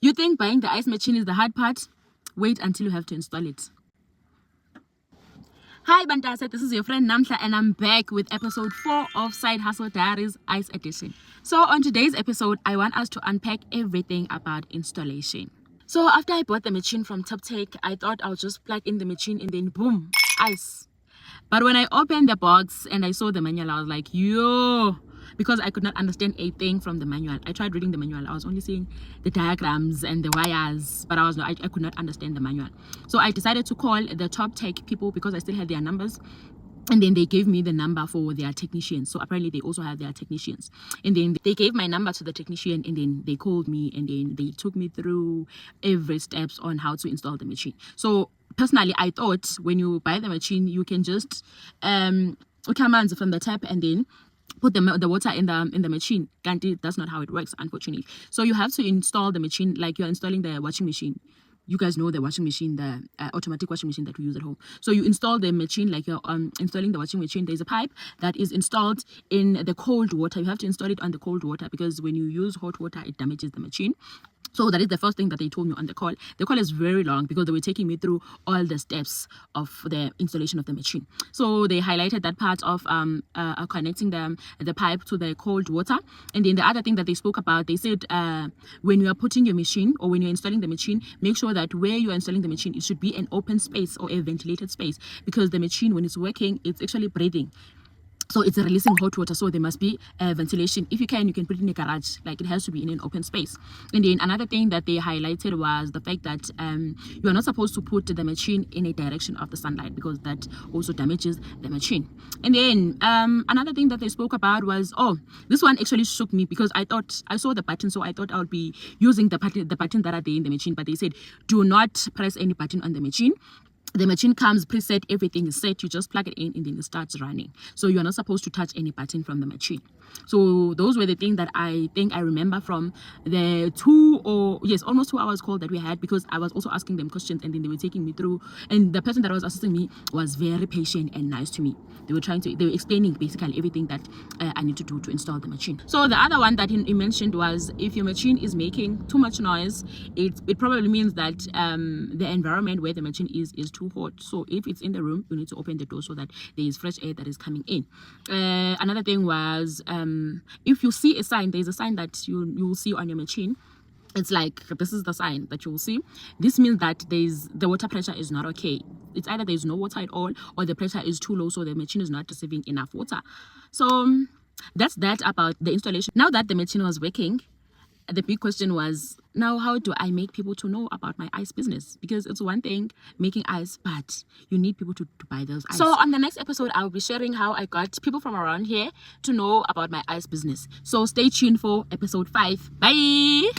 You think buying the ice machine is the hard part? Wait until you have to install it. Hi Bantase, this is your friend Namhla and I'm back with episode 4 of Side Hustle Diaries Ice Edition. So on today's episode, I want us to unpack everything about installation. So after I bought the machine from TopTech, I thought I'll just plug in the machine and then boom, ice. But when I opened the box and I saw the manual, I was like, yo, because I could not understand a thing from the manual. I tried reading the manual. I was only seeing the diagrams and the wires, but I could not understand the manual. So I decided to call the TopTech people because I still had their numbers. And then they gave me the number for their technicians. So apparently they also have their technicians. And then they gave my number to the technician and then they called me and then they took me through every steps on how to install the machine. So personally, I thought when you buy the machine, you can just come from the tap and then put the water in the machine. That's not how it works, unfortunately. So you have to install the machine like you're installing the washing machine. You guys know the washing machine, the automatic washing machine that we use at home. So you install the machine like you're installing the washing machine. There's a pipe that is installed in the cold water. You have to install it on the cold water because when you use hot water, it damages the machine. So that is the first thing that they told me on the call. The call is very long because they were taking me through all the steps of the installation of the machine. So they highlighted that part of connecting the pipe to the cold water. And then the other thing that they spoke about, they said when you are putting your machine or when you're installing the machine, make sure that where you are installing the machine, it should be an open space or a ventilated space because the machine, when it's working, it's actually breathing. So it's releasing hot water, so there must be ventilation. If you can put it in a garage, like it has to be in an open space. And then another thing that they highlighted was the fact that you are not supposed to put the machine in a direction of the sunlight because that also damages the machine. And then another thing that they spoke about was, this one actually shook me because I thought I saw the button, so I thought I would be using the button that are there in the machine, but they said do not press any button on the machine. The machine comes preset, everything is set, you just plug it in and then it starts running. So you are not supposed to touch any button from the machine. So those were the things that I think I remember from the almost 2 hours call that we had, because I was also asking them questions and then they were taking me through, and the person that was assisting me was very patient and nice to me. They were explaining basically everything that I need to do to install the machine. So the other one that he mentioned was if your machine is making too much noise, it probably means that the environment where the machine is too hot. So if it's in the room, you need to open the door so that there is fresh air that is coming in. Another thing was if you see a sign, there's a sign that you will see on your machine. It's like, this is the sign that you will see. This means that the water pressure is not okay. It's either there's no water at all or the pressure is too low, so the machine is not receiving enough water. So that's that about the installation. Now that the machine was working, the big question was, now how do I make people to know about my ice business? Because it's one thing making ice, but you need people to buy those ice. So on the next episode, I'll be sharing how I got people from around here to know about my ice business. So stay tuned for episode 5. Bye!